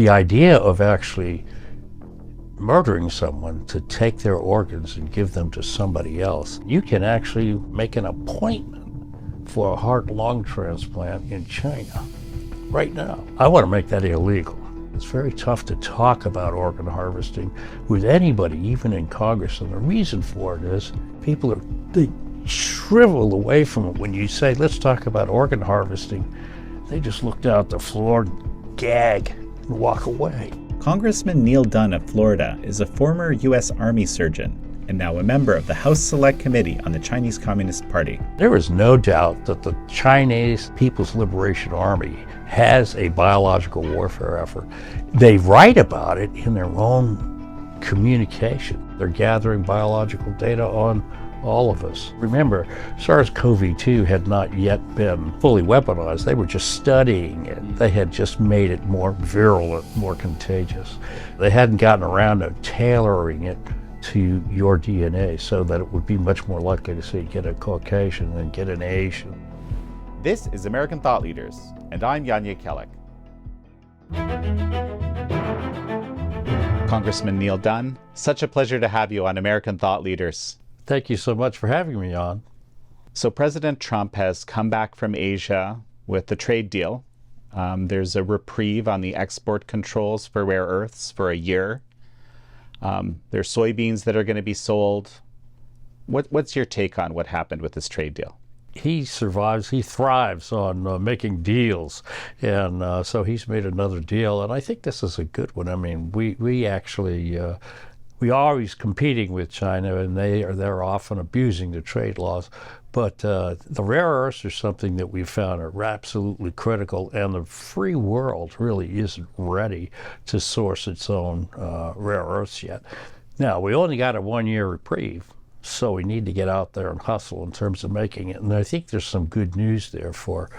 The idea of actually murdering someone to take their organs and give them to somebody else, you can actually make an appointment for a heart-lung transplant in China right now. I want to make that illegal. It's very tough to talk about organ harvesting with anybody, even in Congress, and the reason for it is they shrivel away from it. When you say, let's talk about organ harvesting, they just look down at the floor, gag, and walk away. Congressman Neal Dunn of Florida is a former U.S. Army surgeon and now a member of the House Select Committee on the Chinese Communist Party. There is no doubt that the Chinese People's Liberation Army has a biological warfare effort. They write about it in their own communication. They're gathering biological data on all of us. Remember, SARS-CoV-2 had not yet been fully weaponized. They were just studying it. They had just made it more virulent, more contagious. They hadn't gotten around to tailoring it to your DNA so that it would be much more likely to say get a Caucasian than get an Asian. This is American Thought Leaders, and I'm Yanya Kellick. Congressman Neal Dunn, such a pleasure to have you on American Thought Leaders. Thank you so much for having me on. So President Trump has come back from Asia with the trade deal. There's a reprieve on the export controls for rare earths for a year. There's soybeans that are going to be sold. What's your take on what happened with this trade deal? He thrives on making deals, and so he's made another deal, and I think this is a good one. I mean, we actually we are always competing with China, and they're often abusing the trade laws. But the rare earths are something that we've found are absolutely critical, and the free world really isn't ready to source its own rare earths yet. Now, we only got a 1-year reprieve, so we need to get out there and hustle in terms of making it. And I think there's some good news there for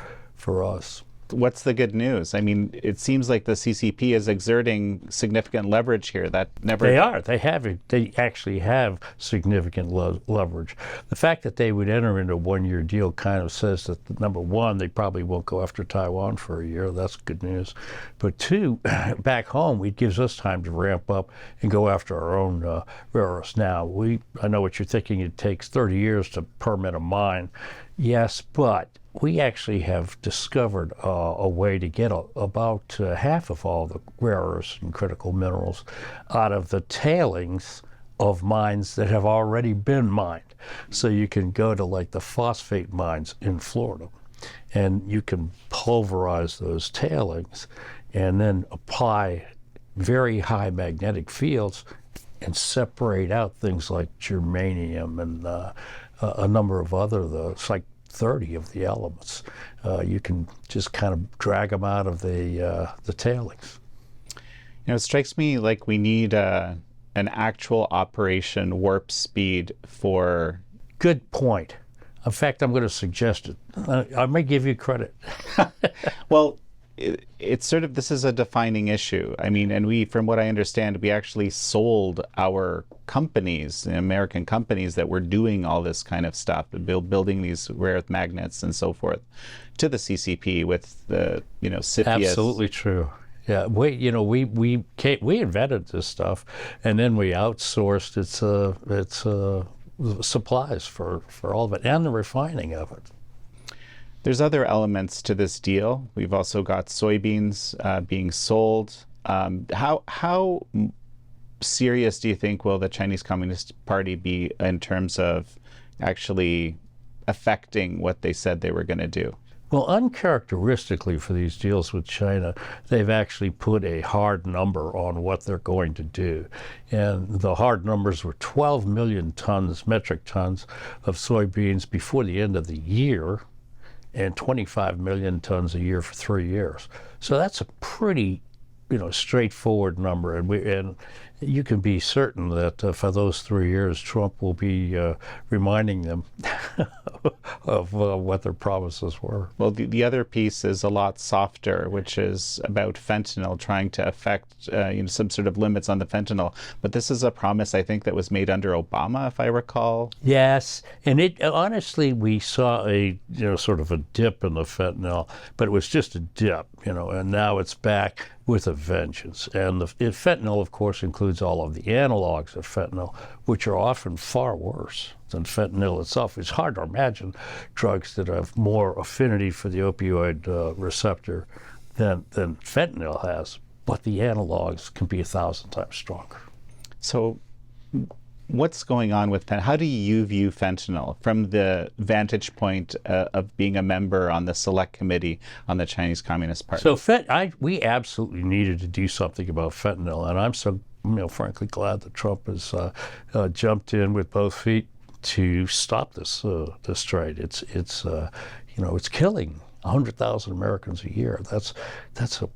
us. What's the good news? I mean, it seems like the CCP is exerting significant leverage here. They are. They actually have significant leverage. The fact that they would enter into a 1-year deal kind of says that, number one, they probably won't go after Taiwan for a year. That's good news. But two, back home, it gives us time to ramp up and go after our own rare earths. Now, I know what you're thinking. It takes 30 years to permit a mine. Yes, but we actually have discovered a way to get about half of all the rare earths and critical minerals out of the tailings of mines that have already been mined. So you can go to like the phosphate mines in Florida, and you can pulverize those tailings and then apply very high magnetic fields and separate out things like germanium and a number of other, it's like 30 of the elements. You can just kind of drag them out of the tailings. It strikes me like we need an actual Operation Warp Speed for... Good point. In fact, I'm going to suggest it. I may give you credit. Well, it's sort of, this is a defining issue. I mean, and from what I understand, we actually sold our companies, the American companies that were doing all this kind of stuff, building these rare earth magnets and so forth, to the CCP with the, CFIUS. Absolutely true. Yeah, we invented this stuff, and then we outsourced its supplies for all of it, and the refining of it. There's other elements to this deal. We've also got soybeans being sold. How serious do you think will the Chinese Communist Party be in terms of actually affecting what they said they were going to do? Well, uncharacteristically for these deals with China, they've actually put a hard number on what they're going to do. And the hard numbers were 12 million metric tons of soybeans before the end of the year, and 25 million tons a year for 3 years. So that's a pretty, straightforward number. And you can be certain that for those 3 years, Trump will be reminding them of what their promises were. Well, the other piece is a lot softer, which is about fentanyl, trying to affect some sort of limits on the fentanyl. But this is a promise, I think, that was made under Obama, if I recall. Yes, and it honestly, we saw sort of a dip in the fentanyl, but it was just a dip, and now it's back. with a vengeance. And fentanyl, of course, includes all of the analogs of fentanyl, which are often far worse than fentanyl itself. It's hard to imagine drugs that have more affinity for the opioid receptor than fentanyl has, but the analogs can be 1,000 times stronger. So what's going on with fentanyl? How do you view fentanyl from the vantage point of being a member on the Select Committee on the Chinese Communist Party? So we absolutely needed to do something about fentanyl, and I'm so, frankly, glad that Trump has jumped in with both feet to stop this trade. It's killing 100,000 Americans a year. That's a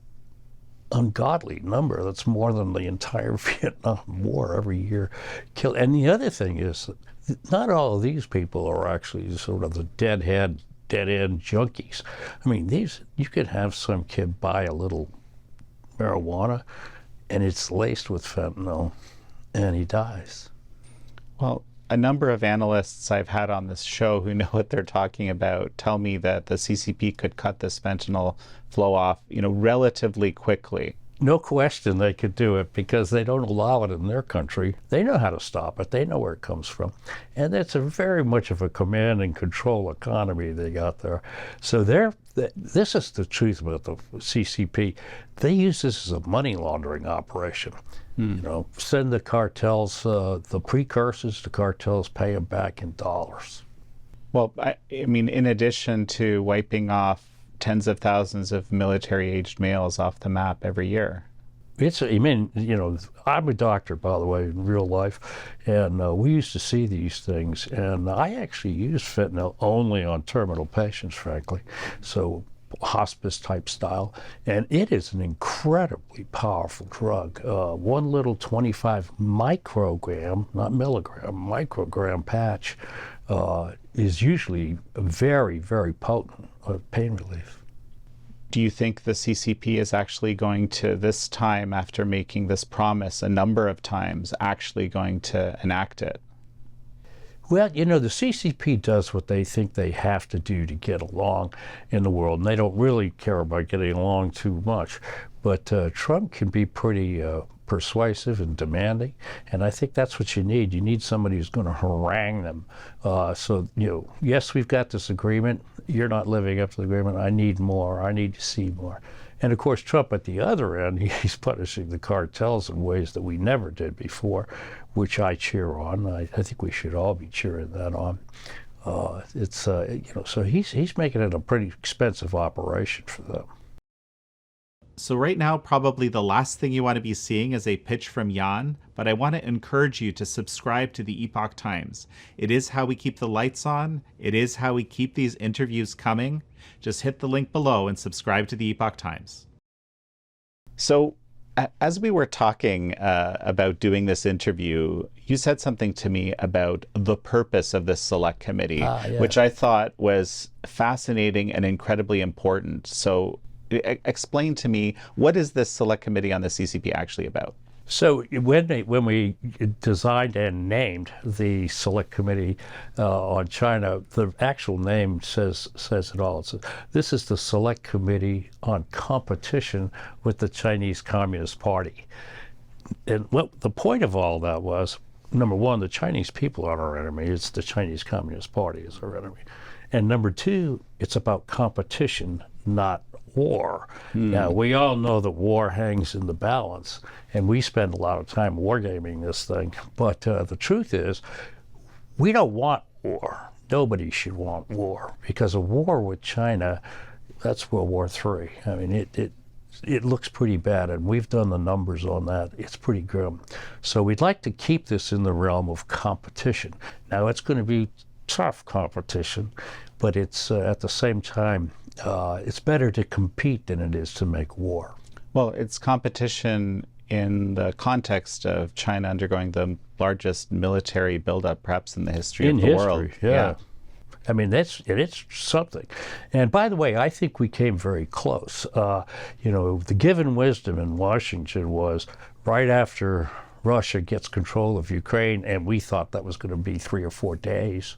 ungodly number. That's more than the entire Vietnam War every year killed. And the other thing is that not all of these people are actually sort of the dead end junkies. I mean, you could have some kid buy a little marijuana and it's laced with fentanyl and he dies. Well, a number of analysts I've had on this show who know what they're talking about tell me that the CCP could cut this fentanyl flow off, relatively quickly. No question they could do it because they don't allow it in their country. They know how to stop it. They know where it comes from. And it's very much of a command and control economy they got there. So this is the truth about the CCP. They use this as a money laundering operation. Send the cartels the precursors, the cartels pay them back in dollars. Well, I mean, in addition to wiping off tens of thousands of military-aged males off the map every year. I'm a doctor, by the way, in real life, and we used to see these things, and I actually used fentanyl only on terminal patients, frankly, so hospice type style, and it is an incredibly powerful drug. One little 25 microgram, not milligram, microgram patch is usually very, very potent pain relief. Do you think the CCP is actually going to, this time, after making this promise a number of times, actually going to enact it? Well, the CCP does what they think they have to do to get along in the world, and they don't really care about getting along too much. But Trump can be pretty persuasive and demanding, and I think that's what you need. You need somebody who's going to harangue them. Yes, we've got this agreement. You're not living up to the agreement. I need more. I need to see more. And of course, Trump at the other end, he's punishing the cartels in ways that we never did before, which I cheer on. I think we should all be cheering that on. So he's making it a pretty expensive operation for them. So right now, probably the last thing you want to be seeing is a pitch from Jan, but I want to encourage you to subscribe to the Epoch Times. It is how we keep the lights on. It is how we keep these interviews coming. Just hit the link below and subscribe to the Epoch Times. So as we were talking about doing this interview, you said something to me about the purpose of this Select Committee, which I thought was fascinating and incredibly important. So explain to me, what is this Select Committee on the CCP actually about? So when we designed and named the Select Committee on China, the actual name says it all. This is the Select Committee on Competition with the Chinese Communist Party. And what the point of all that was, number one, the Chinese people aren't our enemy. It's the Chinese Communist Party is our enemy. And number two, it's about competition, not war. Now, we all know that war hangs in the balance, and we spend a lot of time wargaming this thing. But the truth is, we don't want war. Nobody should want war, because a war with China, that's World War III. I mean, it looks pretty bad, and we've done the numbers on that. It's pretty grim. So we'd like to keep this in the realm of competition. Now, it's going to be tough competition, but it's at the same time, it's better to compete than it is to make war. Well, it's competition in the context of China undergoing the largest military buildup perhaps in the history of the world. Yeah. I mean, it's something. And by the way, I think we came very close. The given wisdom in Washington was right after Russia gets control of Ukraine, and we thought that was going to be 3 or 4 days.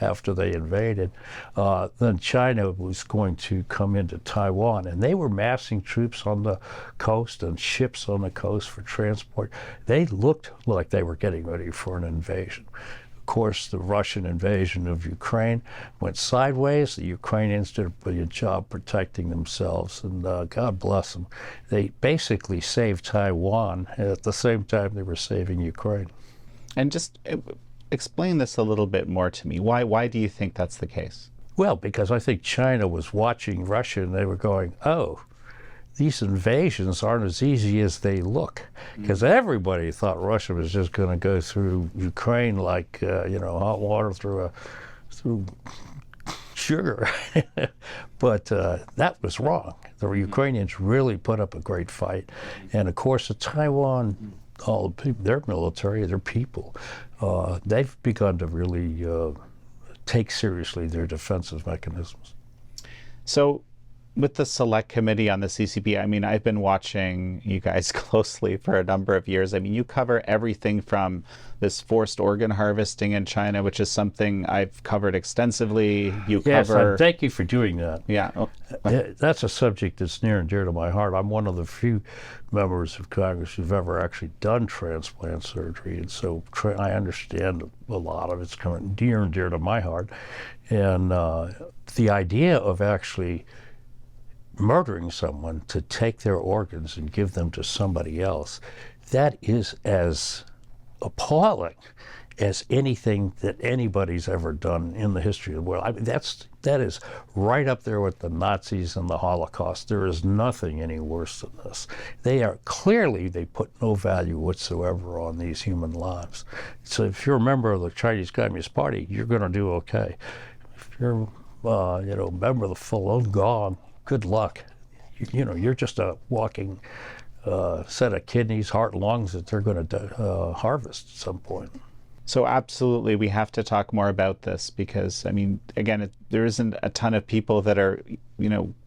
after they invaded, then China was going to come into Taiwan, and they were massing troops on the coast and ships on the coast for transport. They looked like they were getting ready for an invasion. Of course, the Russian invasion of Ukraine went sideways. The Ukrainians did a brilliant job protecting themselves, and God bless them. They basically saved Taiwan at the same time they were saving Ukraine. And just explain this a little bit more to me. Why do you think that's the case? Well, because I think China was watching Russia, and they were going, oh, these invasions aren't as easy as they look, because everybody thought Russia was just going to go through Ukraine like hot water through sugar. But that was wrong. The Ukrainians really put up a great fight, and of course, the Taiwan, all the people, their military, their people, they've begun to really take seriously their defensive mechanisms. So, with the Select Committee on the CCP, I mean, I've been watching you guys closely for a number of years. I mean, you cover everything from this forced organ harvesting in China, which is something I've covered extensively. You Yes, cover... thank you for doing that. Yeah. That's a subject that's near and dear to my heart. I'm one of the few members of Congress who've ever actually done transplant surgery, and so I understand a lot of it's coming near and dear to my heart. And the idea of actually murdering someone to take their organs and give them to somebody else, that is as appalling as anything that anybody's ever done in the history of the world. I mean, that is right up there with the Nazis and the Holocaust. There is nothing any worse than this. They put no value whatsoever on these human lives. So if you're a member of the Chinese Communist Party, you're going to do okay. If you're a member of the Falun Gong, good luck. You're just a walking set of kidneys, heart, lungs that they're going to harvest at some point. So absolutely, we have to talk more about this because, I mean, again, there isn't a ton of people that are,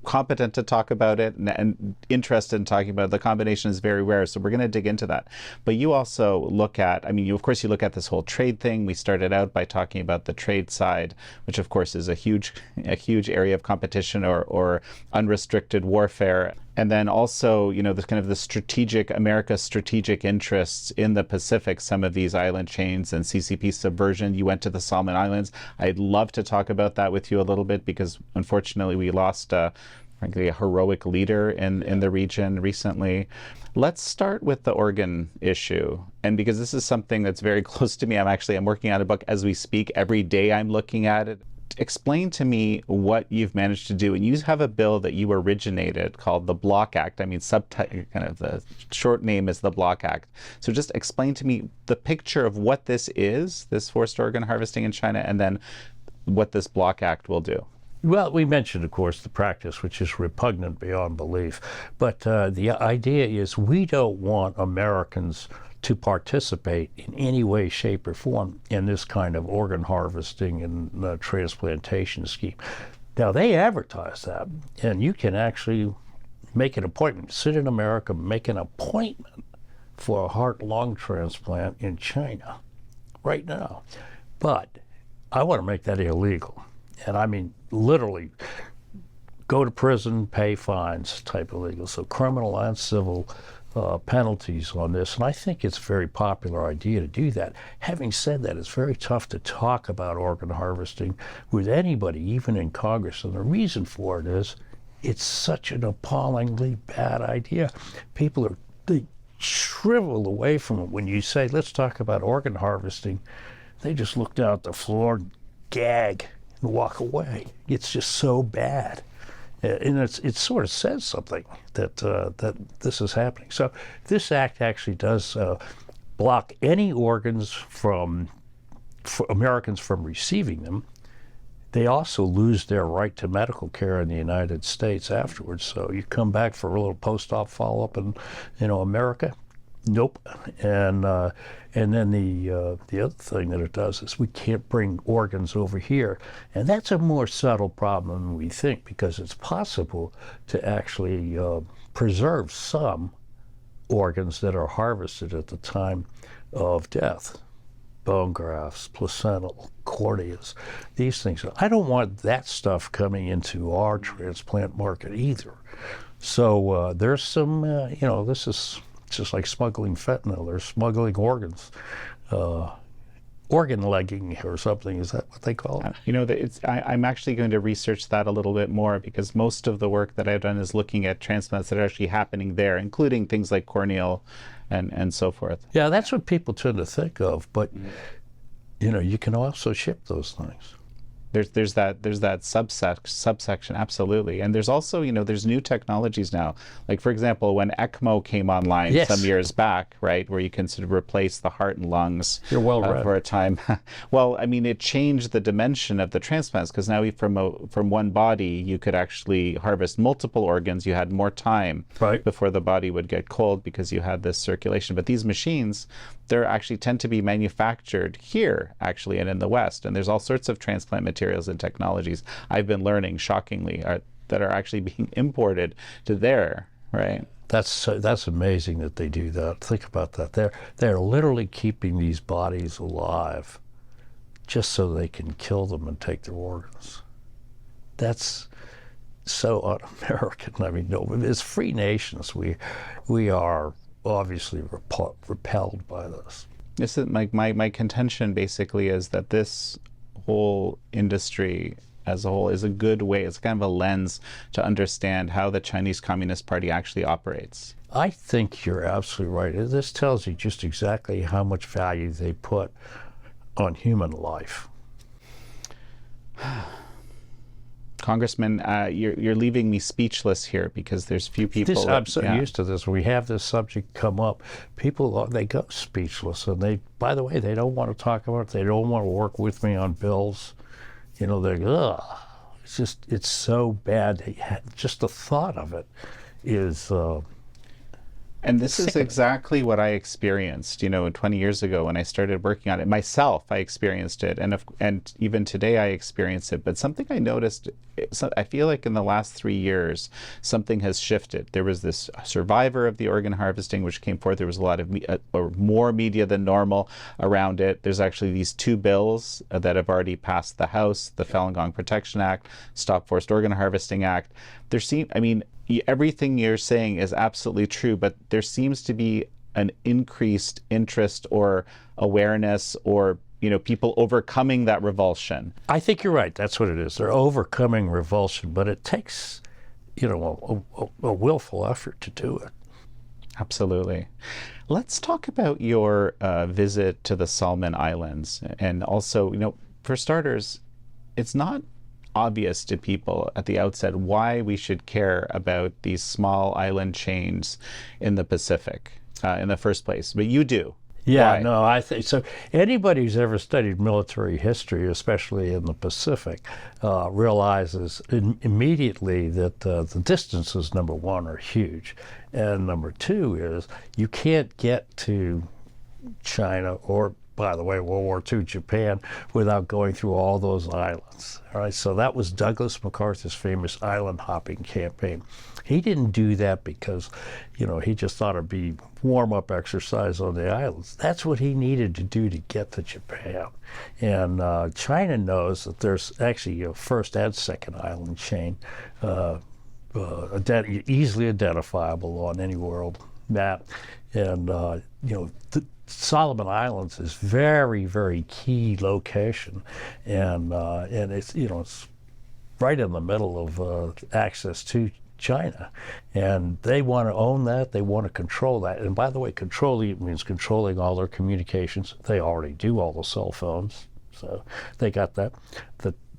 competent to talk about it and interested in talking about it. The combination is very rare, so we're going to dig into that. But you also look at, you look at this whole trade thing. We started out by talking about the trade side, which of course is a huge area of competition or unrestricted warfare. And then also, the kind of the America's strategic interests in the Pacific, some of these island chains and CCP subversion. You went to the Solomon Islands. I'd love to talk about that with you a little bit because unfortunately we lost, frankly, a heroic leader in the region recently. Let's start with the organ issue. And because this is something that's very close to me, I'm working on a book as we speak. Every day I'm looking at it. Explain to me what you've managed to do. And you have a bill that you originated called the Block Act. Kind of the short name is the Block Act. So just explain to me the picture of what this is, this forced organ harvesting in China, and then what this Block Act will do. Well, we mentioned, of course, the practice, which is repugnant beyond belief. But the idea is we don't want Americans to participate in any way, shape, or form in this kind of organ harvesting and transplantation scheme. Now, they advertise that, and you can actually make an appointment, sit in America, make an appointment for a heart-lung transplant in China right now. But I want to make that illegal. And I mean, literally, go to prison, pay fines type illegal. So criminal and civil penalties on this, and I think it's a very popular idea to do that. Having said that, it's very tough to talk about organ harvesting with anybody, even in Congress, and the reason for it is it's such an appallingly bad idea. They shrivel away from it when you say, let's talk about organ harvesting. They just look down at the floor, gag, and walk away. It's just so bad. And it sort of says something that this is happening. So this act actually does block any organs for Americans from receiving them. They also lose their right to medical care in the United States afterwards. So you come back for a little post-op follow-up in America. Nope. And then the other thing that it does is we can't bring organs over here. And that's a more subtle problem than we think, because it's possible to actually preserve some organs that are harvested at the time of death. bone grafts, placental, corneas, these things. I don't want that stuff coming into our transplant market either. So there's some, this is just like smuggling fentanyl. They're smuggling organs. Organ legging or something, is that what they call it? I'm actually going to research that a little bit more, because most of the work that I've done is looking at transplants that are actually happening there, including things like corneal and so forth. Yeah, that's what people tend to think of, but you can also ship those things. There's that subsection, absolutely. And there's also, there's new technologies now. Like, for example, when ECMO came online some years back, right, where you can sort of replace the heart and lungs for a time. Well, I mean, it changed the dimension of the transplants, because now from one body, you could actually harvest multiple organs. You had more time before the body would get cold because you had this circulation. But these machines, they actually tend to be manufactured here, actually, and in the West. And there's all sorts of transplant materials and technologies I've been learning, shockingly, that are actually being imported to there, right? That's amazing that they do that. Think about that. They're literally keeping these bodies alive just so they can kill them and take their organs. That's so un-American. I mean, no, as free nations, we are obviously repelled by this. This is my contention basically is that this whole industry as a whole is a good way, it's kind of a lens to understand how the Chinese Communist Party actually operates. I think you're absolutely right. This tells you just exactly how much value they put on human life. Congressman, you're leaving me speechless here, because there's few people. I'm so used to this. When we have this subject come up, people, they go speechless, and by the way, they don't want to talk about it. They don't want to work with me on bills. They're, ugh. It's so bad. Just the thought of it is. And this is exactly what I experienced, 20 years ago when I started working on it. Myself, I experienced it, and even today I experience it. But something I noticed, I feel like in the last 3 years, something has shifted. There was this survivor of the organ harvesting, which came forth. There was a lot of, or more media than normal around it. There's actually these 2 bills that have already passed the House, the Falun Gong Protection Act, Stop Forced Organ Harvesting Act. Everything you're saying is absolutely true, but there seems to be an increased interest or awareness, or people overcoming that revulsion. I think you're right. That's what it is. They're overcoming revulsion, but it takes, a willful effort to do it. Absolutely. Let's talk about your visit to the Solomon Islands, and also, for starters, it's not obvious to people at the outset why we should care about these small island chains in the Pacific in the first place, but you do. Yeah, Why? no, I think so. Anybody who's ever studied military history, especially in the Pacific, realizes immediately that the distances, number one, are huge, and number two is you can't get to China or, by the way, World War II, Japan, without going through all those islands. All right, so that was Douglas MacArthur's famous island hopping campaign. He didn't do that because, he just thought it'd be warm-up exercise on the islands. That's what he needed to do to get to Japan. And China knows that there's actually a first and second island chain, easily identifiable on any world map. And, the Solomon Islands is very, very key location, and it's it's right in the middle of access to China, and they want to own that. They want to control that. And by the way, controlling it means controlling all their communications. They already do all the cell phones, so they got that.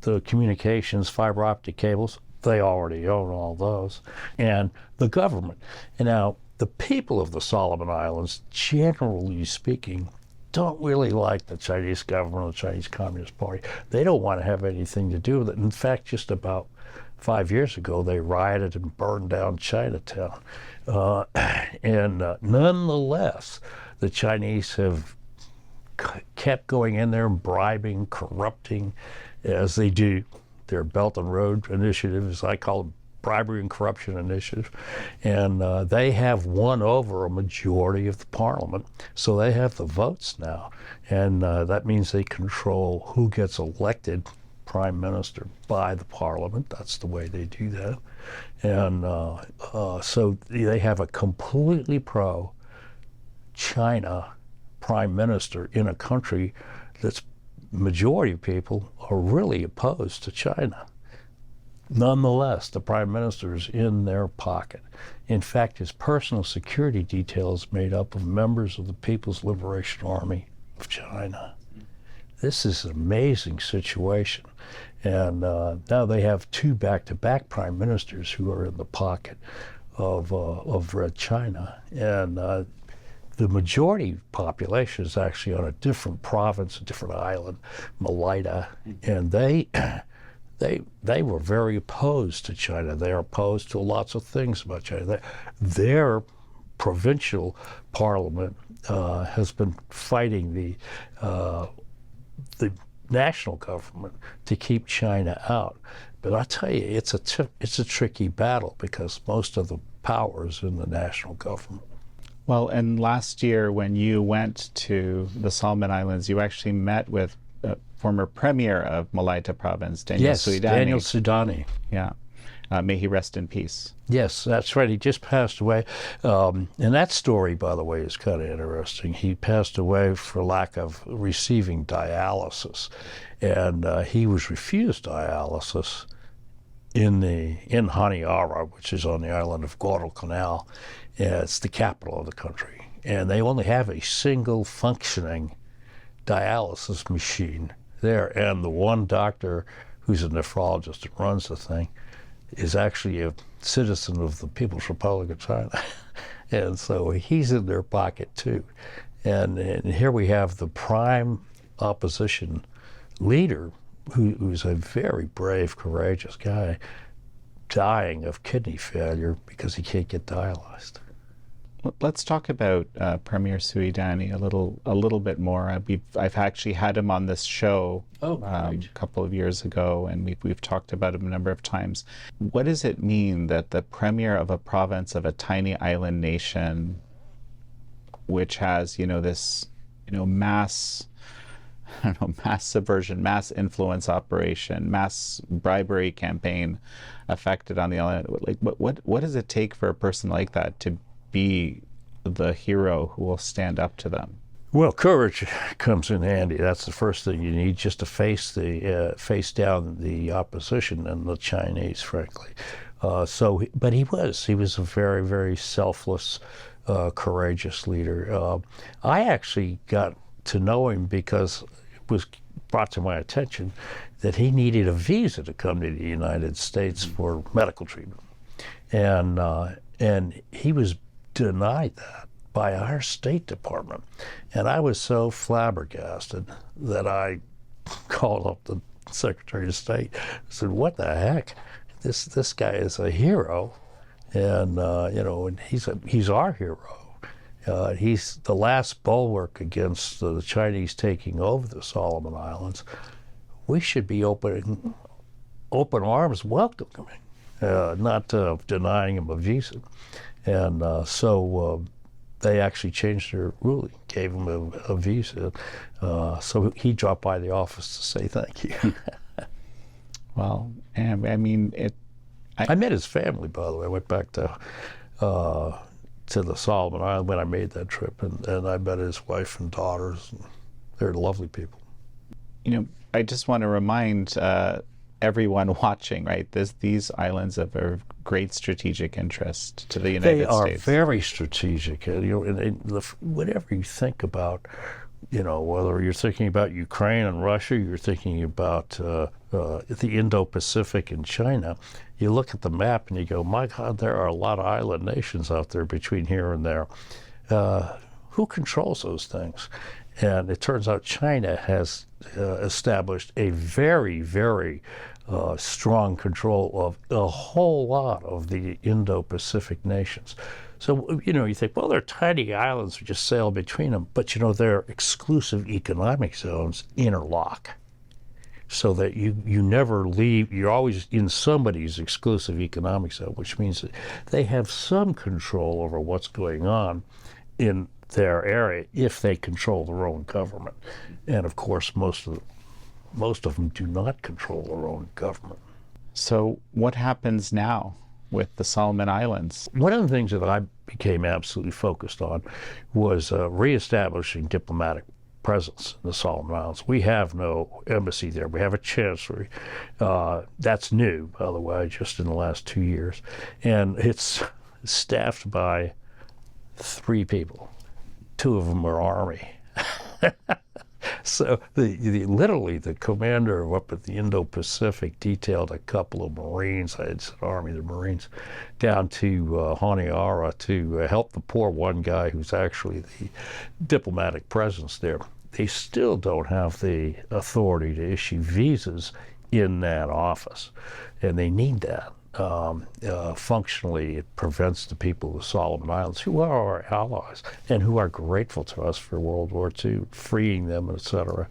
The communications, fiber optic cables, they already own all those, and the government. And now, the people of the Solomon Islands, generally speaking, don't really like the Chinese government or the Chinese Communist Party. They don't want to have anything to do with it. In fact, just about 5 years ago, they rioted and burned down Chinatown. Nonetheless, the Chinese have kept going in there and bribing, corrupting, as they do. Their Belt and Road Initiative, as I call it, Bribery and Corruption Initiative, and they have won over a majority of the parliament, so they have the votes now, and that means they control who gets elected prime minister by the parliament. That's the way they do that, and so they have a completely pro-China prime minister in a country that's majority of people are really opposed to China. Nonetheless, the prime minister is in their pocket. In fact, his personal security detail is made up of members of the People's Liberation Army of China. This is an amazing situation. And now they have two back-to-back prime ministers who are in the pocket of Red China. And the majority population is actually on a different province, a different island, Malaita, and they were very opposed to China. They're opposed to lots of things about China. Their provincial parliament has been fighting the national government to keep China out. But I tell you, it's a tricky battle because most of the power is in the national government. Well, and last year when you went to the Solomon Islands, you actually met with former premier of Malaita province, Daniel Suidani. Daniel Suidani. Yeah. May he rest in peace. Yes, that's right. He just passed away. And that story, by the way, is kind of interesting. He passed away for lack of receiving dialysis. And he was refused dialysis in Honiara, which is on the island of Guadalcanal. It's the capital of the country. And they only have a single functioning dialysis machine there, and the one doctor who's a nephrologist that runs the thing is actually a citizen of the People's Republic of China. And so he's in their pocket too. And here we have the prime opposition leader, who's a very brave, courageous guy, dying of kidney failure because he can't get dialyzed. Let's talk about Premier Suidani a little bit more. I've actually had him on this show a couple of years ago, and we've talked about him a number of times. What does it mean that the premier of a province of a tiny island nation, which has this mass subversion, mass influence operation, mass bribery campaign affected on the island? Like, what does it take for a person like that to be the hero who will stand up to them? Well, courage comes in handy. That's the first thing you need, just to face down the opposition and the Chinese, frankly. But he was a very, very selfless, courageous leader. I actually got to know him because it was brought to my attention that he needed a visa to come to the United States for medical treatment, and he was denied that by our State Department. And I was so flabbergasted that I called up the Secretary of State. I said, what the heck? This guy is a hero, and and he's our hero. He's the last bulwark against the Chinese taking over the Solomon Islands. We should be open arms welcoming him, not denying him a visa. And so they actually changed their ruling, gave him a visa. So he dropped by the office to say thank you. Well, and I mean, I met his family, by the way. I went back to the Solomon Island when I made that trip, and I met his wife and daughters. And they're lovely people. I just want to remind everyone watching, right? These islands are of great strategic interest to the United States. They are very strategic. Whatever you think about, whether you're thinking about Ukraine and Russia, you're thinking about the Indo-Pacific and China, you look at the map and you go, my God, there are a lot of island nations out there between here and there. Who controls those things? And it turns out China has established a very, very strong control of a whole lot of the Indo-Pacific nations. So, you think, well, they're tiny islands, we just sail between them, but, their exclusive economic zones interlock. so that you never leave. You're always in somebody's exclusive economic zone, which means that they have some control over what's going on in their area if they control their own government. And of course, most of them do not control their own government. So what happens now with the Solomon Islands? One of the things that I became absolutely focused on was reestablishing diplomatic presence in the Solomon Islands. We have no embassy there. We have a chancellery. That's new, by the way, just in the last 2 years. And it's staffed by 3 people. 2 of them are Army. So literally the commander up at the Indo-Pacific detailed a couple of Marines, I had said Army, the Marines, down to Honiara to help the poor one guy who's actually the diplomatic presence there. They still don't have the authority to issue visas in that office, and they need that. Functionally, it prevents the people of the Solomon Islands, who are our allies and who are grateful to us for World War II, freeing them, etc.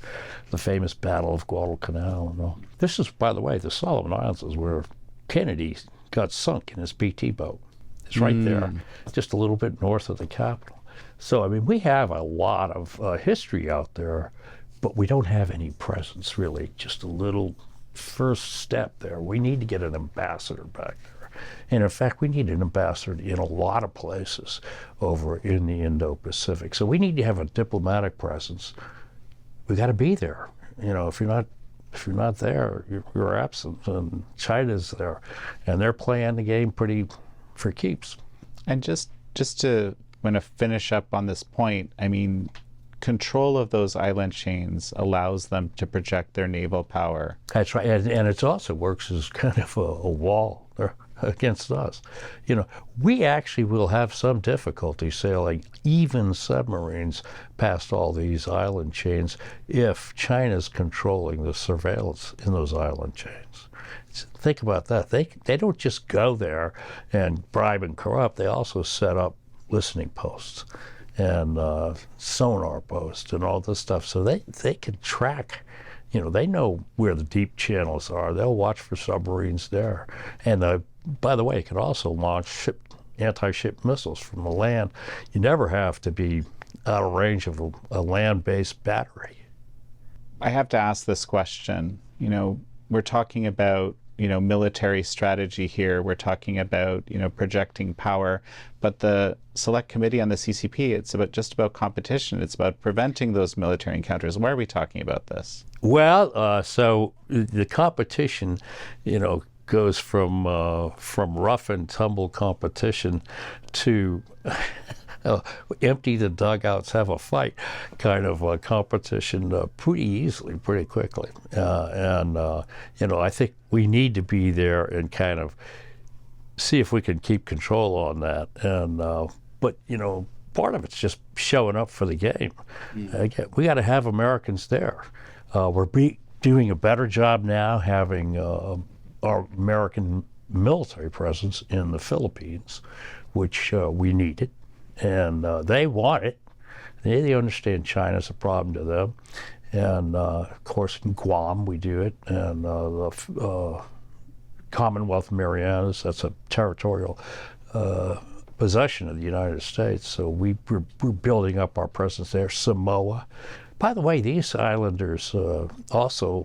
The famous Battle of Guadalcanal and all. This is, by the way, the Solomon Islands is where Kennedy got sunk in his PT boat. It's right there, just a little bit north of the capital. So, I mean, we have a lot of history out there, but we don't have any presence, really, just a little first step there. We need to get an ambassador back there. And in fact, we need an ambassador in a lot of places over in the Indo-Pacific. So we need to have a diplomatic presence. We got to be there. You know, if you're not there, you're absent. And China's there, and they're playing the game pretty for keeps. And just to finish up on this point, I mean, control of those island chains allows them to project their naval power. That's right, and it also works as kind of a wall against us. You know, we actually will have some difficulty sailing even submarines past all these island chains if China's controlling the surveillance in those island chains. Think about that. They don't just go there and bribe and corrupt. They also set up listening posts and sonar posts and all this stuff. So they can track, you know, they know where the deep channels are. They'll watch for submarines there. And by the way, it can also launch anti-ship missiles from the land. You never have to be out of range of a land-based battery. I have to ask this question. You know, we're talking about, you know, military strategy here. We're talking about, you know, projecting power. But the Select Committee on the CCP, it's just about competition. It's about preventing those military encounters. Why are we talking about this? Well, so the competition, you know, goes from rough and tumble competition to empty the dugouts, have a fight kind of competition pretty easily, pretty quickly. And you know, I think we need to be there and kind of see if we can keep control on that. And but, you know, part of it's just showing up for the game. Again, we got to have Americans there. We're doing a better job now having our American military presence in the Philippines, which we needed. And they want it. They understand China's a problem to them. And of course, in Guam, we do it. And the Commonwealth of Marianas, that's a territorial possession of the United States. So we're building up our presence there. Samoa. By the way, these islanders also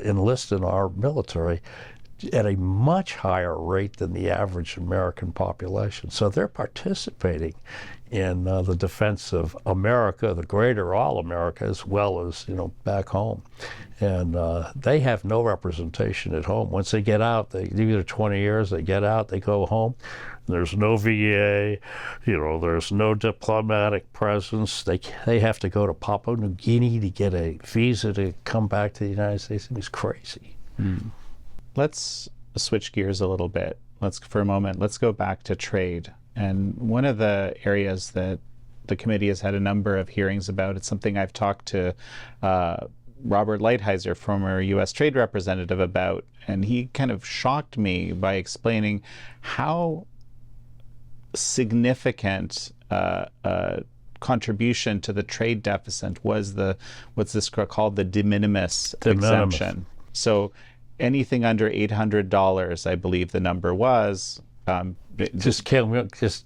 enlist in our military at a much higher rate than the average American population. So they're participating in the defense of America, the greater all America, as well as, you know, back home. And they have no representation at home. Once they get out, they do their 20 years, they get out, they go home. There's no VA, you know, there's no diplomatic presence. They have to go to Papua New Guinea to get a visa to come back to the United States. It's crazy. Let's switch gears a little bit. For a moment, let's go back to trade. And one of the areas that the committee has had a number of hearings about, it's something I've talked to Robert Lighthizer, former U.S. trade representative, about, and he kind of shocked me by explaining how significant contribution to the trade deficit was what's this called, the de minimis De minimis. exemption. So anything under $800, I believe the number was. Just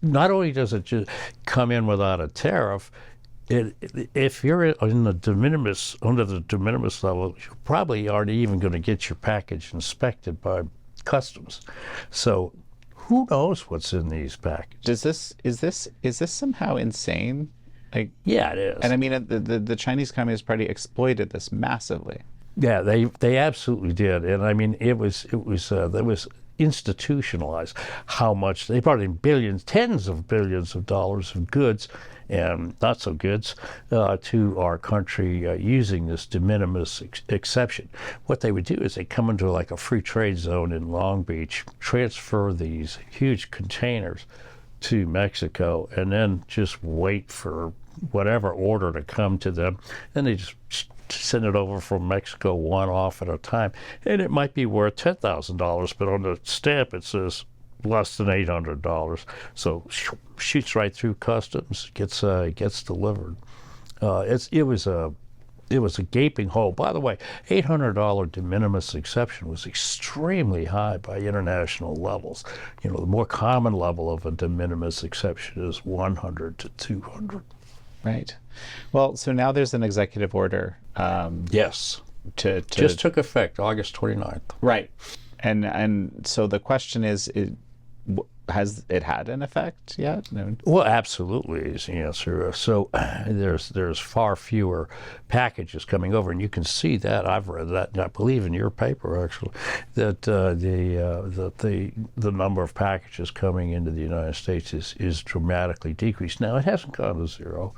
not only does it just come in without a tariff, if you're in the de minimis, under the de minimis level, you probably aren't even going to get your package inspected by customs. So who knows what's in these packages? Is this somehow insane? Like, Yeah, it is. and I mean, the Chinese Communist Party exploited this massively. Yeah, they absolutely did, and I mean it was institutionalized how much they brought in billions, tens of billions of dollars of goods and not so goods to our country using this de minimis exception. What they would do is they come into like a free trade zone in Long Beach, transfer these huge containers to Mexico, and then just wait for whatever order to come to them. Then they just send it over from Mexico one off at a time. And it might be worth $10,000, but on the stamp it says less than $800. So shoots right through customs, gets delivered. It was a gaping hole. By the way, $800 de minimis exception was extremely high by international levels. You know, the more common level of a de minimis exception is 100 to 200. Right. Well, so now there's an executive order. Yes. To Just took effect August 29th. right, and so the question is, has it had an effect yet? No. Well, absolutely is the answer. So there's far fewer packages coming over, and you can see that. I've read that, and I believe in your paper actually, that the number of packages coming into the United States is dramatically decreased. Now it hasn't gone to zero,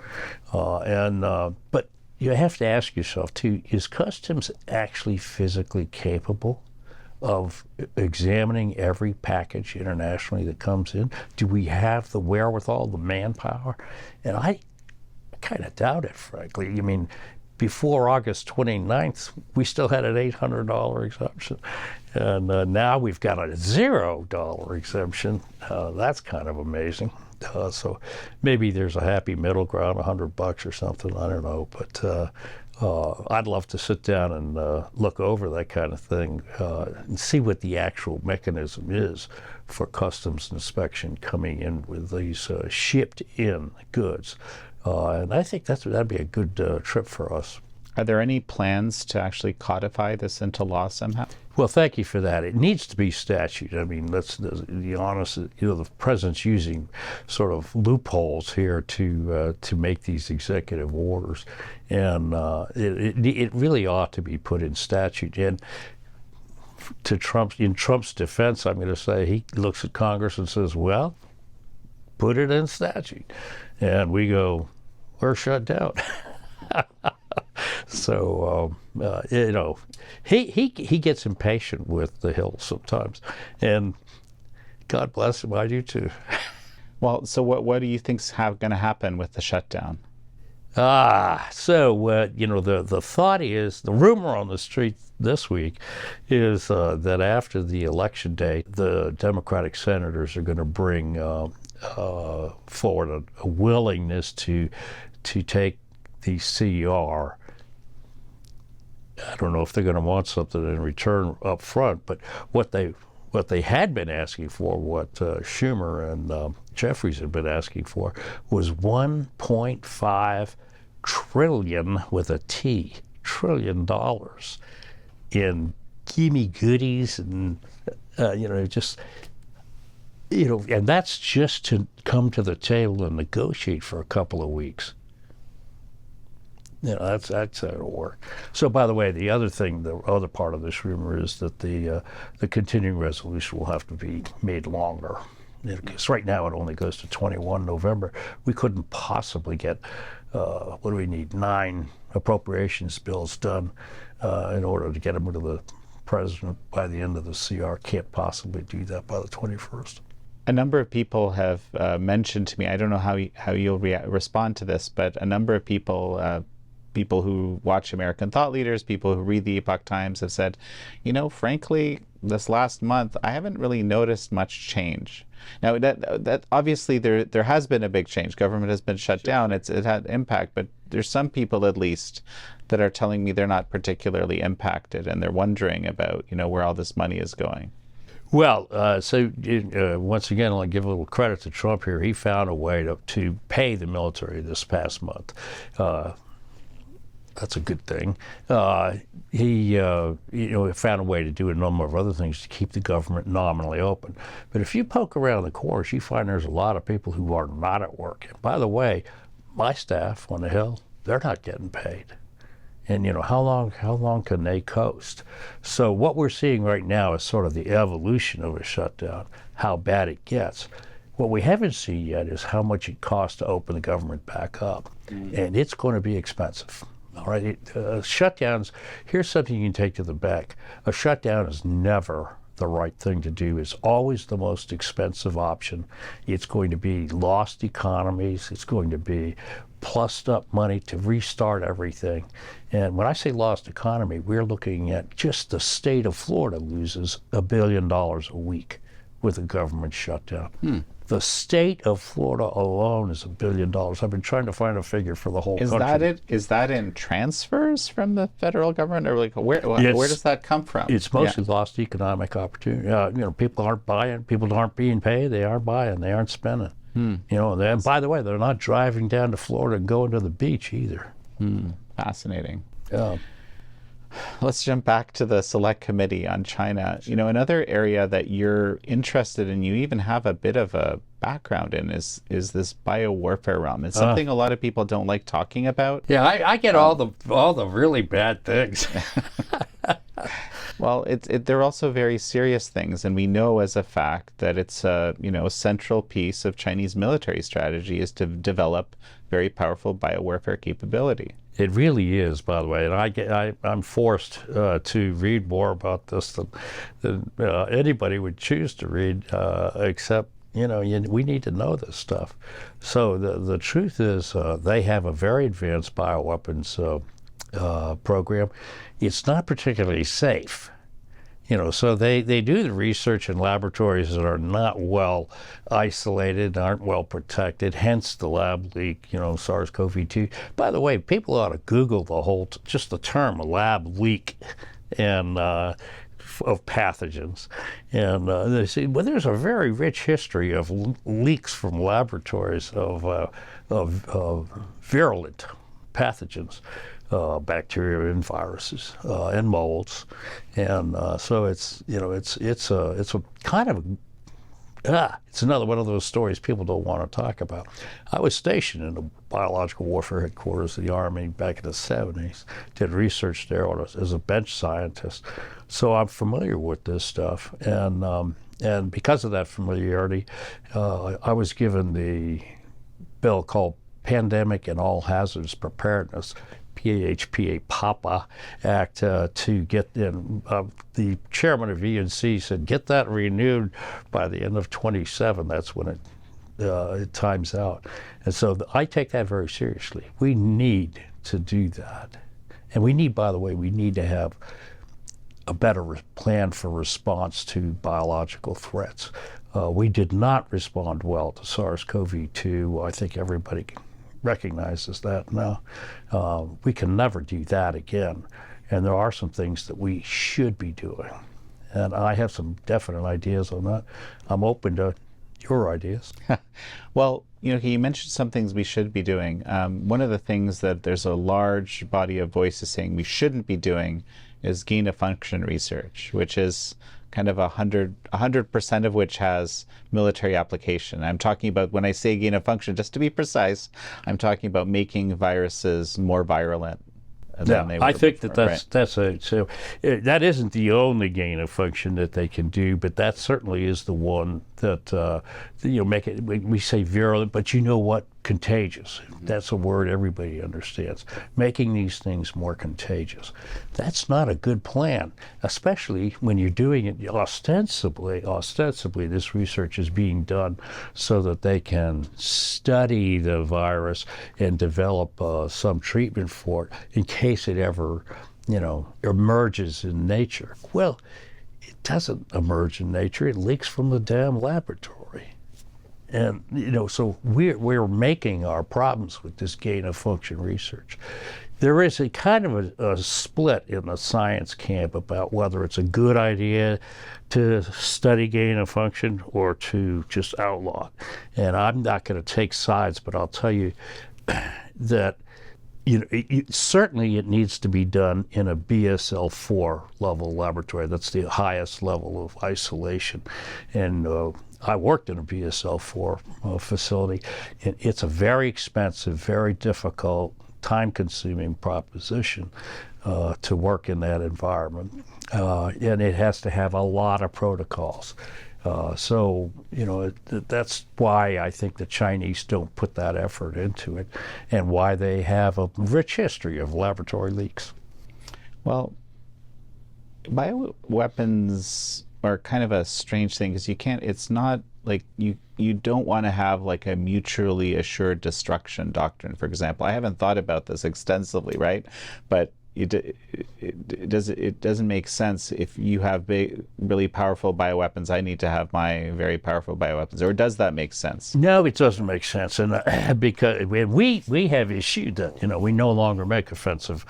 but you have to ask yourself too: is customs actually physically capable of examining every package internationally that comes in? Do we have the wherewithal, the manpower? And I kind of doubt it, frankly. I mean, before August 29th, we still had an $800 exemption. And now we've got a $0 exemption. That's kind of amazing. So maybe there's a happy middle ground, $100 or something, I don't know. But I'd love to sit down and look over that kind of thing and see what the actual mechanism is for customs inspection coming in with these shipped in goods. And I think that'd be a good trip for us. Are there any plans to actually codify this into law somehow? Well, thank you for that. It needs to be statute. I mean, let's be honest. You know, the president's using sort of loopholes here to make these executive orders, and it really ought to be put in statute. And in Trump's defense, I'm going to say he looks at Congress and says, "Well, put it in statute," and we go, "We're shut down." So you know, he gets impatient with the Hill sometimes, and God bless him, I do too. Well, so what do you think's going to happen with the shutdown? So you know, the thought is, the rumor on the street this week is that after the election day, the Democratic senators are going to bring forward a willingness to take the CR. I don't know if they're going to want something in return up front, but what they had been asking for, what Schumer and Jeffries had been asking for, was $1.5 trillion with a T, $trillion in gimme goodies, and you know, just, you know, and that's just to come to the table and negotiate for a couple of weeks. You know, that's how it'll work. So, by the way, the other part of this rumor is that the continuing resolution will have to be made longer. Because right now it only goes to 21 November. We couldn't possibly get, what do we need, 9 appropriations bills done in order to get them to the president by the end of the CR. Can't possibly do that by the 21st. A number of people have mentioned to me, I don't know how you'll respond to this, but a number of people who watch American thought leaders, people who read the Epoch Times, have said, you know, frankly, this last month, I haven't really noticed much change. Now that obviously there has been a big change. Government has been shut down. It had impact, but there's some people at least that are telling me they're not particularly impacted, and they're wondering about where all this money is going. Well, once again, I'll give a little credit to Trump here. He found a way to pay the military this past month. That's a good thing. He found a way to do a number of other things to keep the government nominally open. But if you poke around the corners, you find there's a lot of people who are not at work. And by the way, my staff on the Hill, they're not getting paid. And how long can they coast? So what we're seeing right now is sort of the evolution of a shutdown, how bad it gets. What we haven't seen yet is how much it costs to open the government back up. And it's going to be expensive. All right, shutdowns, here's something you can take to the bank. A shutdown is never the right thing to do. It's always the most expensive option. It's going to be lost economies. It's going to be plussed up money to restart everything. And when I say lost economy, we're looking at just the state of Florida loses $1 billion a week with a government shutdown. The state of Florida alone is $1 billion. I've been trying to find a figure for the whole country. Is that in transfers from the federal government, or where does that come from? It's mostly lost economic opportunity. People aren't buying. People aren't being paid. They aren't buying. They aren't spending. And by the way, they're not driving down to Florida and going to the beach either. Fascinating. Yeah. Let's jump back to the Select Committee on China. Another area that you're interested in, you even have a bit of a background in, is this biowarfare realm. It's something a lot of people don't like talking about. Yeah, I get all the really bad things. Well, they're also very serious things, and we know as a fact that it's a central piece of Chinese military strategy is to develop very powerful biowarfare capability. It really is, by the way, and I'm forced to read more about this than anybody would choose to read, except we need to know this stuff. So the truth is, they have a very advanced bioweapons program. It's not particularly safe. So they do the research in laboratories that are not well isolated, aren't well protected, hence the lab leak, SARS-CoV-2. By the way, people ought to Google just the term lab leak and of pathogens. And they see, well, there's a very rich history of leaks from laboratories of virulent pathogens. Bacteria and viruses and molds, and so it's a kind of it's another one of those stories people don't want to talk about. I was stationed in the biological warfare headquarters of the Army back in the 70s. Did research there as a bench scientist, so I'm familiar with this stuff, and because of that familiarity, I was given the bill called Pandemic and All Hazards Preparedness. PHPA PAPA Act to get in. The chairman of ENC said, get that renewed by the end of 27. That's when it times out. And so I take that very seriously. We need to do that. And we need to have a better plan for response to biological threats. We did not respond well to SARS-CoV-2. I think everybody recognizes that now. We can never do that again. And there are some things that we should be doing. And I have some definite ideas on that. I'm open to your ideas. Well, you mentioned some things we should be doing. One of the things that there's a large body of voices saying we shouldn't be doing is gain-of-function research, which is kind of 100% of which has military application. I'm talking about, when I say gain of function, just to be precise, I'm talking about making viruses more virulent than they were I think before, that isn't the only gain of function that they can do, but that certainly is the one that make it. We say virulent, but you know what? Contagious. That's a word everybody understands. Making these things more contagious. That's not a good plan, especially when you're doing it ostensibly. Ostensibly, this research is being done so that they can study the virus and develop some treatment for it in case it ever, emerges in nature. Well, it doesn't emerge in nature. It leaks from the damn laboratory. And, so we're making our problems with this gain-of-function research. There is a kind of a split in the science camp about whether it's a good idea to study gain-of-function or to just outlaw it. And I'm not going to take sides, but I'll tell you that certainly it needs to be done in a BSL-4 level laboratory. That's the highest level of isolation. And I worked in a BSL-4 facility. And it's a very expensive, very difficult, time-consuming proposition to work in that environment. And it has to have a lot of protocols. That's why I think the Chinese don't put that effort into it, and why they have a rich history of laboratory leaks. Well, bioweapons are kind of a strange thing because it's not like you don't want to have like a mutually assured destruction doctrine, for example. I haven't thought about this extensively, right? But it doesn't make sense if you have really powerful bioweapons. I need to have my very powerful bioweapons, or does that make sense? No, it doesn't make sense, and because we have issued that we no longer make offensive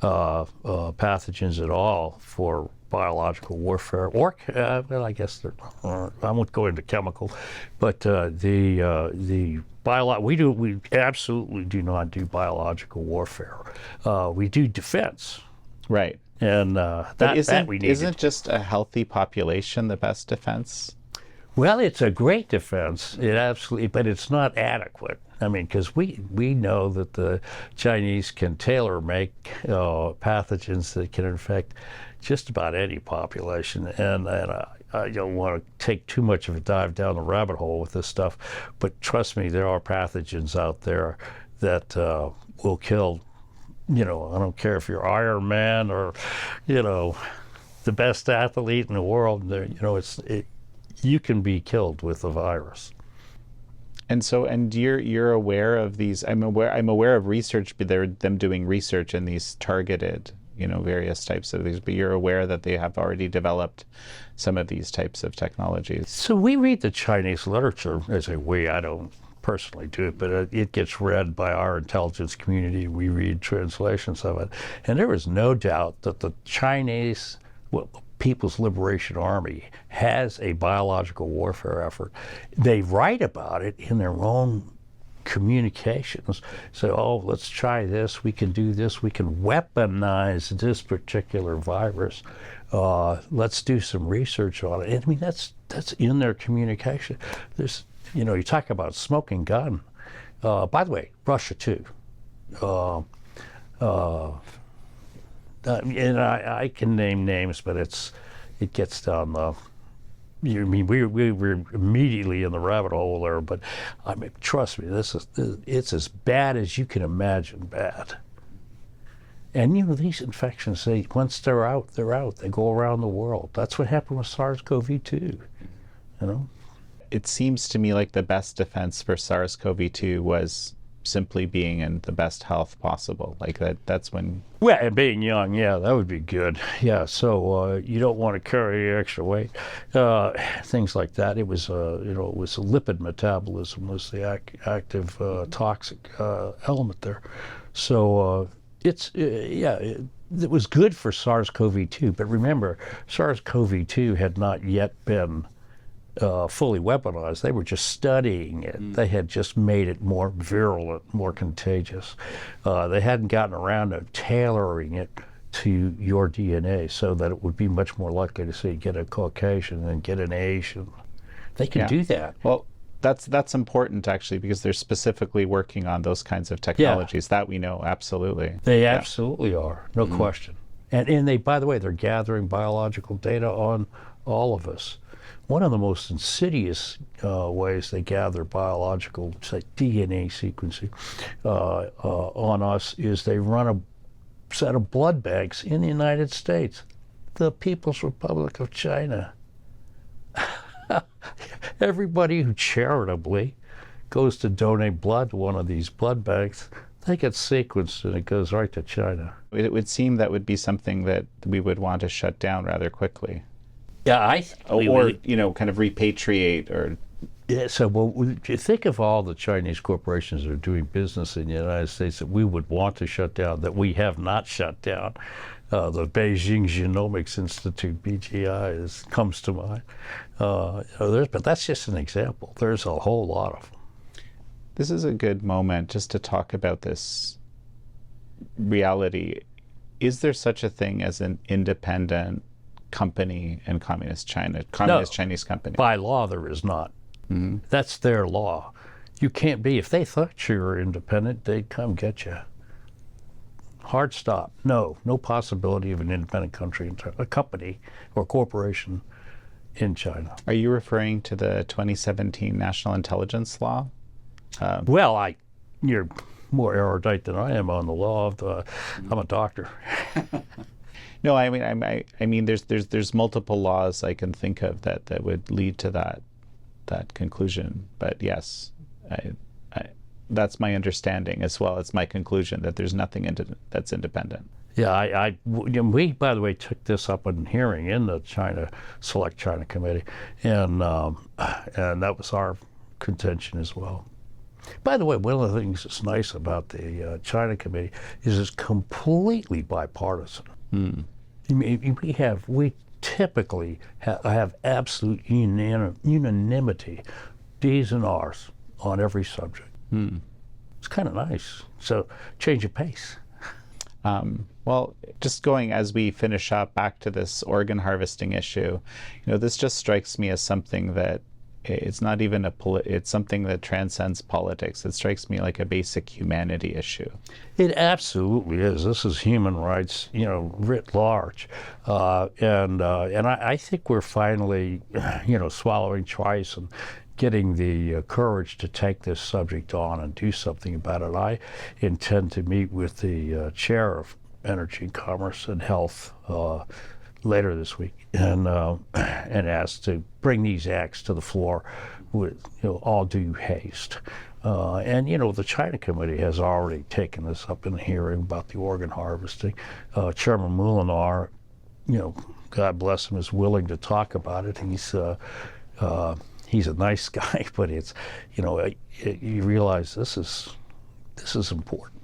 pathogens at all for biological warfare, or well, I guess I won't go into chemical, but we absolutely do not do biological warfare. We do defense, right? And that we need. Isn't just a healthy population the best defense? Well, it's a great defense. It absolutely, but it's not adequate. I mean, because we know that the Chinese can tailor make pathogens that can infect just about any population, and I don't want to take too much of a dive down the rabbit hole with this stuff, but trust me, there are pathogens out there that will kill. I don't care if you're Iron Man or, the best athlete in the world. You can be killed with a virus. And you're aware of these. I'm aware of research, but them doing research in these targeted, various types of these. But you're aware that they have already developed some of these types of technologies. So we read the Chinese literature. I say we. I don't personally do it, but it gets read by our intelligence community. We read translations of it, and there is no doubt that the Chinese, People's Liberation Army has a biological warfare effort. They write about it in their own communications. Say, let's try this. We can do this. We can weaponize this particular virus. Let's do some research on it. I mean, that's in their communication. There's, you talk about smoking gun. By the way, Russia too. And I can name names, but it gets down the. We were immediately in the rabbit hole there, but I mean, trust me, it's as bad as you can imagine bad. And these infections, once they're out, they're out. They go around the world. That's what happened with SARS-CoV-2. It seems to me like the best defense for SARS-CoV-2 was simply being in the best health possible. Like that's when. Well, and being young, yeah, that would be good. Yeah, so you don't want to carry extra weight, things like that. It was, it was lipid metabolism was the active toxic element there. So it was good for SARS-CoV-2. But remember, SARS-CoV-2 had not yet been fully weaponized. They were just studying it. They had just made it more virulent, more contagious. They hadn't gotten around to tailoring it to your DNA so that it would be much more likely to say get a Caucasian than get an Asian. They can do that. Well, that's important actually, because they're specifically working on those kinds of technologies that we know. Absolutely. They absolutely are, no question. And they, by the way, they're gathering biological data on all of us. One of the most insidious ways they gather biological, say, DNA sequencing on us is they run a set of blood banks in the United States, the People's Republic of China. Everybody who charitably goes to donate blood to one of these blood banks, they get sequenced and it goes right to China. It would seem that would be something that we would want to shut down rather quickly. Yeah, I or kind of repatriate or. Yeah, so well, you think of all the Chinese corporations that are doing business in the United States that we would want to shut down, that we have not shut down. The Beijing Genomics Institute, BGI, comes to mind. But that's just an example. There's a whole lot of them. This is a good moment just to talk about this reality. Is there such a thing as an independent company in communist China, Chinese company? By law, there is not. Mm-hmm. That's their law. You can't be. If they thought you were independent, they'd come get you. Hard stop. No possibility of an independent a company or corporation in China. Are you referring to the 2017 National Intelligence Law? Well, you're more erudite than I am on the law of the. I'm a doctor. No, I mean, there's multiple laws I can think of that would lead to that conclusion. But yes, that's my understanding as well. It's my conclusion that there's nothing that's independent. Yeah, we, by the way, took this up in hearing in the Select Committee, and that was our contention as well. By the way, one of the things that's nice about the China Committee is it's completely bipartisan. We typically have absolute unanimity, D's and R's, on every subject. It's kind of nice. So change of pace. Well, just going as we finish up back to this organ harvesting issue, this just strikes me as something that it's not even it's something that transcends politics. It strikes me like a basic humanity issue. It absolutely is. This is human rights, writ large, and I think we're finally, swallowing twice and getting the courage to take this subject on and do something about it. I intend to meet with the chair of Energy, Commerce, and Health later this week, and ask to bring these acts to the floor with all due haste. And the China Committee has already taken this up in a hearing about the organ harvesting. Chairman Molinar, God bless him, is willing to talk about it. He's a nice guy, but it's you realize this is important.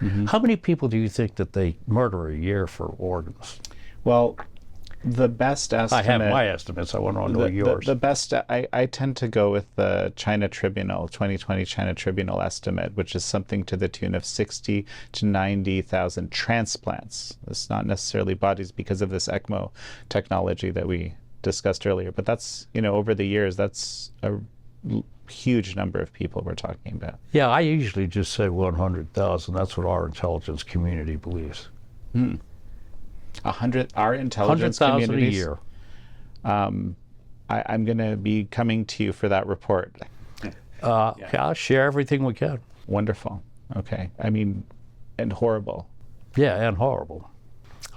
Mm-hmm. How many people do you think that they murder a year for organs? Well, the best estimate. I have my estimates. I want to know yours. The best. I tend to go with the China Tribunal, 2020 China Tribunal estimate, which is something to the tune of 60 to 90,000 transplants. It's not necessarily bodies because of this ECMO technology that we discussed earlier, but that's over the years, that's a huge number of people we're talking about. Yeah, I usually just say 100,000. That's what our intelligence community believes. 100. Our intelligence 100,000 communities. a year. I'm going to be coming to you for that report. Okay, I'll share everything we can. Wonderful. Okay. I mean, and horrible. Yeah, and horrible.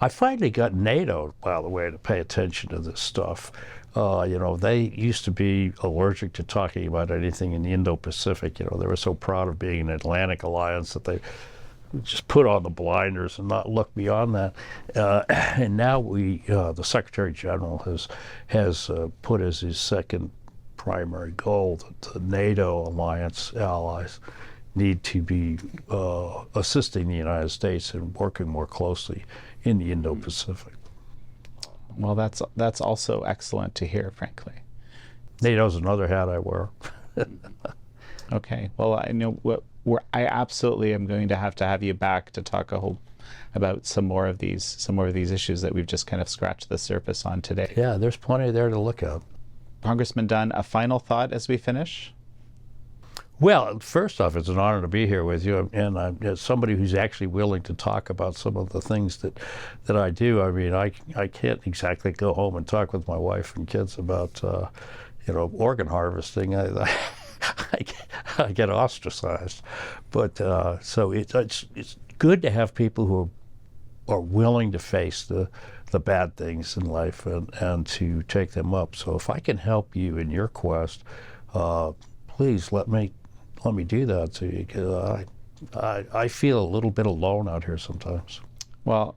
I finally got NATO, by the way, to pay attention to this stuff. They used to be allergic to talking about anything in the Indo-Pacific. They were so proud of being an Atlantic alliance that they just put on the blinders and not look beyond that. And now the Secretary General has put as his second primary goal that the NATO alliance allies need to be assisting the United States in working more closely in the Indo-Pacific. Well, that's also excellent to hear, frankly. NATO's another hat I wear. Okay. Well, I know I absolutely am going to have you back to talk about some more of these issues that we've just kind of scratched the surface on today. Yeah, there's plenty there to look at. Congressman Dunn, a final thought as we finish? Well, first off, it's an honor to be here with you, and I'm somebody who's actually willing to talk about some of the things that I do. I mean, I can't exactly go home and talk with my wife and kids about organ harvesting. I get ostracized, but so it's good to have people who are willing to face the bad things in life and to take them up. So if I can help you in your quest, please let me do that to you, because I feel a little bit alone out here sometimes. Well,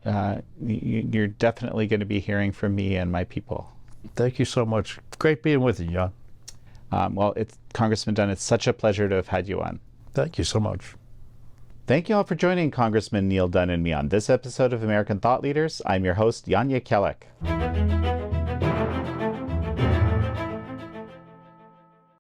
you're definitely going to be hearing from me and my people. Thank you so much. Great being with you, Jan. Well, it's Congressman Dunn. It's such a pleasure to have had you on. Thank you so much. Thank you all for joining Congressman Neal Dunn and me on this episode of American Thought Leaders. I'm your host, Jan Jekielek.